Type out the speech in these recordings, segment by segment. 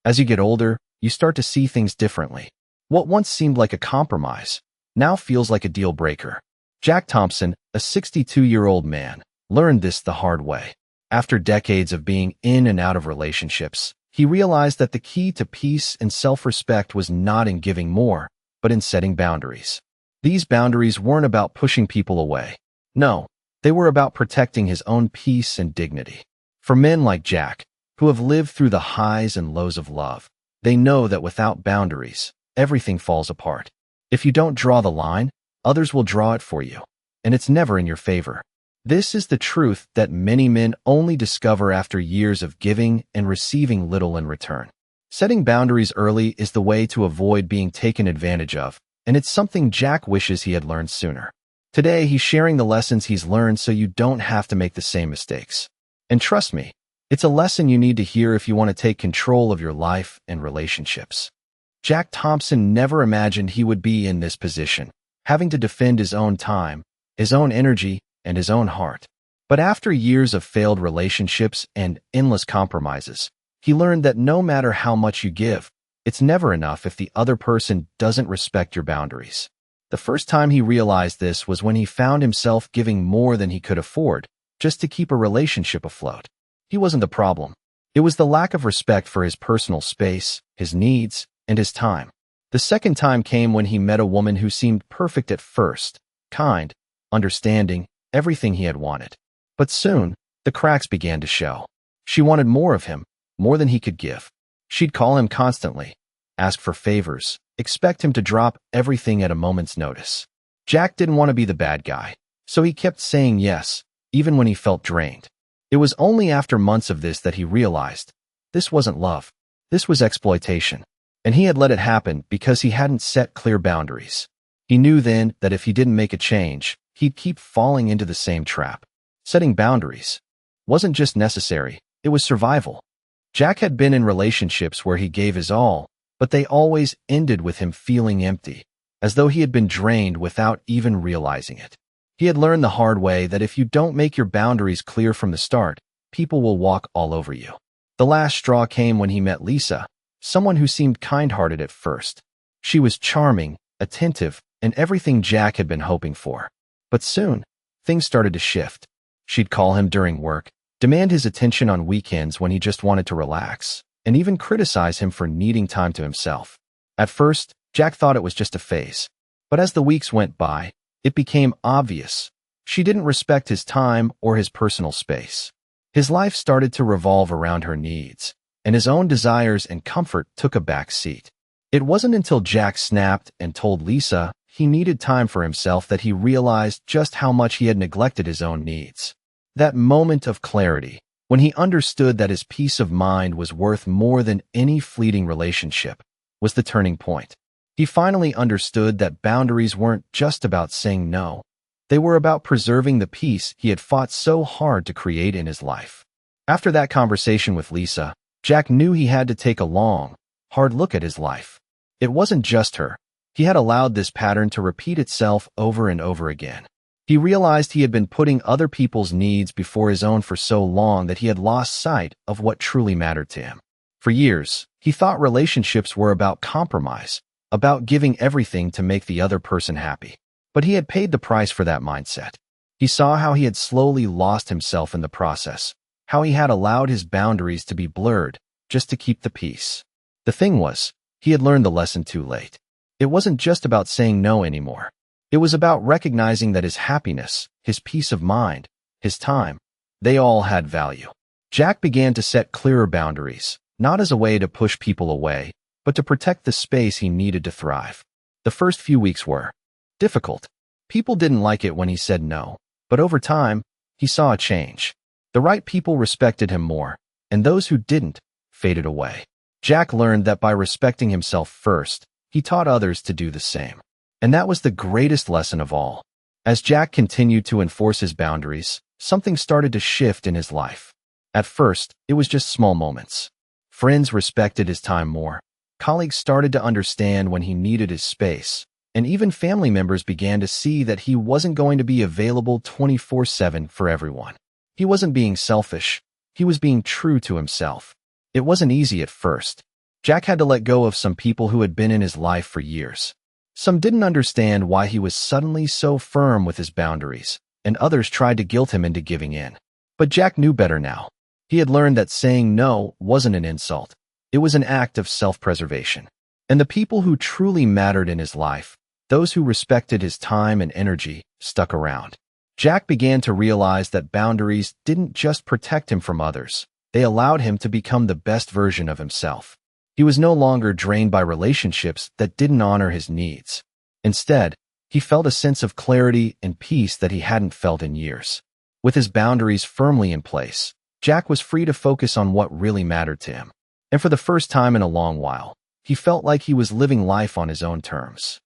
As you get older, you start to see things differently. What once seemed like a compromise now feels like a deal breaker. Jack Thompson, a 62-year-old man, learned this the hard way. After decades of being in and out of relationships, he realized that the key to peace and self-respect was not in giving more, but in setting boundaries. These boundaries weren't about pushing people away. No, they were about protecting his own peace and dignity. For men like Jack, who have lived through the highs and lows of love, they know that without boundaries, everything falls apart. If you don't draw the line, others will draw it for you, and it's never in your favor. This is the truth that many men only discover after years of giving and receiving little in return. Setting boundaries early is the way to avoid being taken advantage of, and it's something Jack wishes he had learned sooner. Today, he's sharing the lessons he's learned so you don't have to make the same mistakes. And trust me, it's a lesson you need to hear if you want to take control of your life and relationships. Jack Thompson never imagined he would be in this position, having to defend his own time, his own energy, and his own heart. But after years of failed relationships and endless compromises, he learned that no matter how much you give, it's never enough if the other person doesn't respect your boundaries. The first time he realized this was when he found himself giving more than he could afford just to keep a relationship afloat. He wasn't the problem. It was the lack of respect for his personal space, his needs, and his time. The second time came when he met a woman who seemed perfect at first, kind, understanding, everything he had wanted. But soon, the cracks began to show. She wanted more of him, more than he could give. She'd call him constantly, ask for favors, expect him to drop everything at a moment's notice. Jack didn't want to be the bad guy, so he kept saying yes, even when he felt drained. It was only after months of this that he realized this wasn't love. This was exploitation. And he had let it happen because he hadn't set clear boundaries. He knew then that if he didn't make a change, he'd keep falling into the same trap. Setting boundaries wasn't just necessary, it was survival. Jack had been in relationships where he gave his all, but they always ended with him feeling empty, as though he had been drained without even realizing it. He had learned the hard way that if you don't make your boundaries clear from the start, people will walk all over you. The last straw came when he met Lisa, someone who seemed kind-hearted at first. She was charming, attentive, and everything Jack had been hoping for. But soon, things started to shift. She'd call him during work, demand his attention on weekends when he just wanted to relax, and even criticize him for needing time to himself. At first, Jack thought it was just a phase. But as the weeks went by, it became obvious. She didn't respect his time or his personal space. His life started to revolve around her needs, and his own desires and comfort took a back seat. It wasn't until Jack snapped and told Lisa he needed time for himself that he realized just how much he had neglected his own needs. That moment of clarity, when he understood that his peace of mind was worth more than any fleeting relationship, was the turning point. He finally understood that boundaries weren't just about saying no. They were about preserving the peace he had fought so hard to create in his life. After that conversation with Lisa, Jack knew he had to take a long, hard look at his life. It wasn't just her. He had allowed this pattern to repeat itself over and over again. He realized he had been putting other people's needs before his own for so long that he had lost sight of what truly mattered to him. For years, he thought relationships were about compromise, about giving everything to make the other person happy. But he had paid the price for that mindset. He saw how he had slowly lost himself in the process, how he had allowed his boundaries to be blurred just to keep the peace. The thing was, he had learned the lesson too late. It wasn't just about saying no anymore. It was about recognizing that his happiness, his peace of mind, his time, they all had value. Jack began to set clearer boundaries, not as a way to push people away, but to protect the space he needed to thrive. The first few weeks were difficult. People didn't like it when he said no, but over time, he saw a change. The right people respected him more, and those who didn't faded away. Jack learned that by respecting himself first, he taught others to do the same. And that was the greatest lesson of all. As Jack continued to enforce his boundaries, something started to shift in his life. At first, it was just small moments. Friends respected his time more. Colleagues started to understand when he needed his space. And even family members began to see that he wasn't going to be available 24/7 for everyone. He wasn't being selfish. He was being true to himself. It wasn't easy at first. Jack had to let go of some people who had been in his life for years. Some didn't understand why he was suddenly so firm with his boundaries, and others tried to guilt him into giving in. But Jack knew better now. He had learned that saying no wasn't an insult. It was an act of self-preservation. And the people who truly mattered in his life, those who respected his time and energy, stuck around. Jack began to realize that boundaries didn't just protect him from others. They allowed him to become the best version of himself. He was no longer drained by relationships that didn't honor his needs. Instead, he felt a sense of clarity and peace that he hadn't felt in years. With his boundaries firmly in place, Jack was free to focus on what really mattered to him. And for the first time in a long while, he felt like he was living life on his own terms.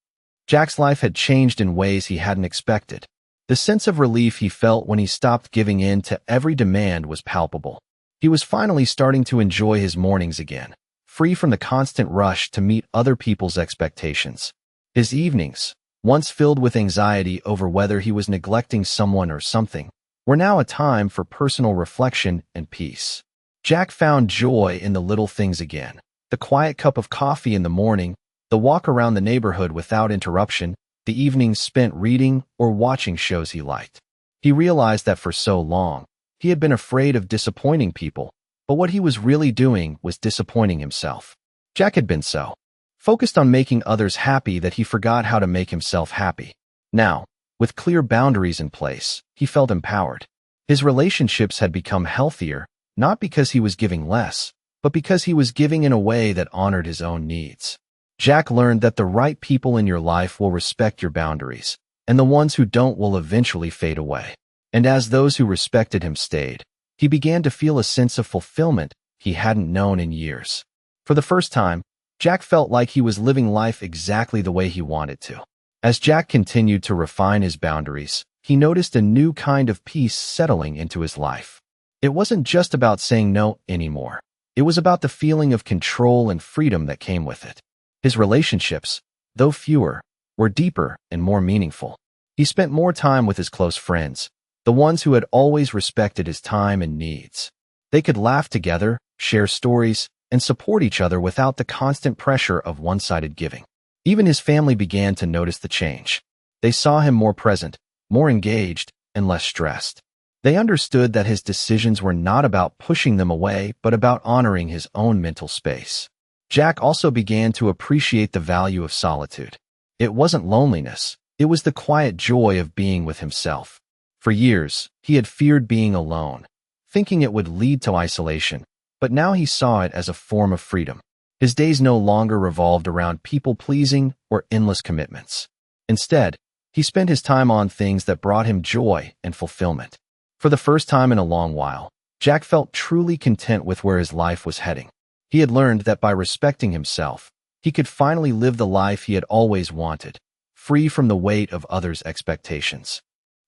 Jack's life had changed in ways he hadn't expected. The sense of relief he felt when he stopped giving in to every demand was palpable. He was finally starting to enjoy his mornings again, free from the constant rush to meet other people's expectations. His evenings, once filled with anxiety over whether he was neglecting someone or something, were now a time for personal reflection and peace. Jack found joy in the little things again. The quiet cup of coffee in the morning, the walk around the neighborhood without interruption, the evenings spent reading or watching shows he liked. He realized that for so long, he had been afraid of disappointing people, but what he was really doing was disappointing himself. Jack had been so focused on making others happy that he forgot how to make himself happy. Now, with clear boundaries in place, he felt empowered. His relationships had become healthier, not because he was giving less, but because he was giving in a way that honored his own needs. Jack learned that the right people in your life will respect your boundaries, and the ones who don't will eventually fade away. And as those who respected him stayed, he began to feel a sense of fulfillment he hadn't known in years. For the first time, Jack felt like he was living life exactly the way he wanted to. As Jack continued to refine his boundaries, he noticed a new kind of peace settling into his life. It wasn't just about saying no anymore. It was about the feeling of control and freedom that came with it. His relationships, though fewer, were deeper and more meaningful. He spent more time with his close friends, the ones who had always respected his time and needs. They could laugh together, share stories, and support each other without the constant pressure of one-sided giving. Even his family began to notice the change. They saw him more present, more engaged, and less stressed. They understood that his decisions were not about pushing them away, but about honoring his own mental space. Jack also began to appreciate the value of solitude. It wasn't loneliness. It was the quiet joy of being with himself. For years, he had feared being alone, thinking it would lead to isolation, but now he saw it as a form of freedom. His days no longer revolved around people-pleasing or endless commitments. Instead, he spent his time on things that brought him joy and fulfillment. For the first time in a long while, Jack felt truly content with where his life was heading. He had learned that by respecting himself, he could finally live the life he had always wanted, free from the weight of others' expectations.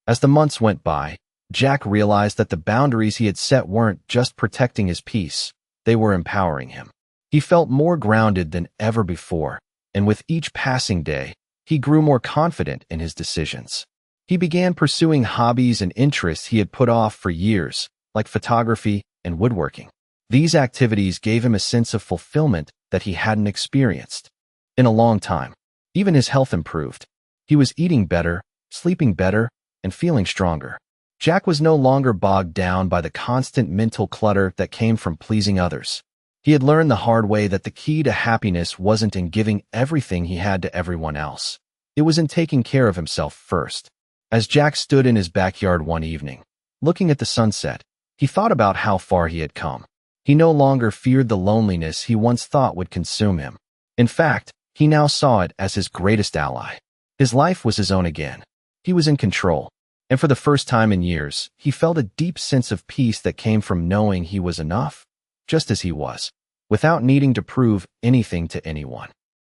As the months went by, Jack realized that the boundaries he had set weren't just protecting his peace, they were empowering him. He felt more grounded than ever before, and with each passing day, he grew more confident in his decisions. He began pursuing hobbies and interests he had put off for years, like photography and woodworking. These activities gave him a sense of fulfillment that he hadn't experienced in a long time. Even his health improved. He was eating better, sleeping better, and feeling stronger. Jack was no longer bogged down by the constant mental clutter that came from pleasing others. He had learned the hard way that the key to happiness wasn't in giving everything he had to everyone else. It was in taking care of himself first. As Jack stood in his backyard one evening, looking at the sunset, he thought about how far he had come. He no longer feared the loneliness he once thought would consume him. In fact, he now saw it as his greatest ally. His life was his own again. He was in control. And for the first time in years, he felt a deep sense of peace that came from knowing he was enough, just as he was, without needing to prove anything to anyone.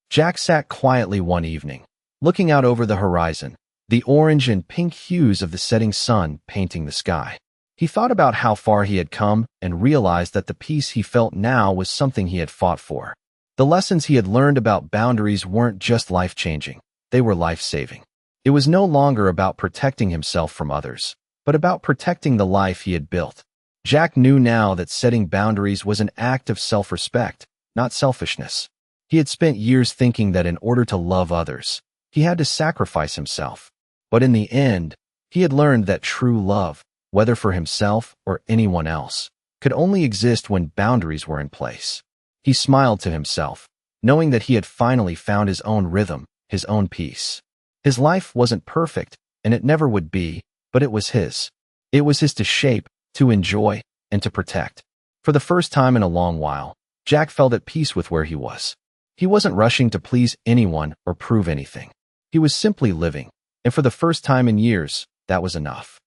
Jack sat quietly one evening, looking out over the horizon, the orange and pink hues of the setting sun painting the sky. He thought about how far he had come and realized that the peace he felt now was something he had fought for. The lessons he had learned about boundaries weren't just life-changing, they were life-saving. It was no longer about protecting himself from others, but about protecting the life he had built. Jack knew now that setting boundaries was an act of self-respect, not selfishness. He had spent years thinking that in order to love others, he had to sacrifice himself. But in the end, he had learned that true love, whether for himself or anyone else, could only exist when boundaries were in place. He smiled to himself, knowing that he had finally found his own rhythm, his own peace. His life wasn't perfect, and it never would be, but it was his. It was his to shape, to enjoy, and to protect. For the first time in a long while, Jack felt at peace with where he was. He wasn't rushing to please anyone or prove anything. He was simply living, and for the first time in years, that was enough.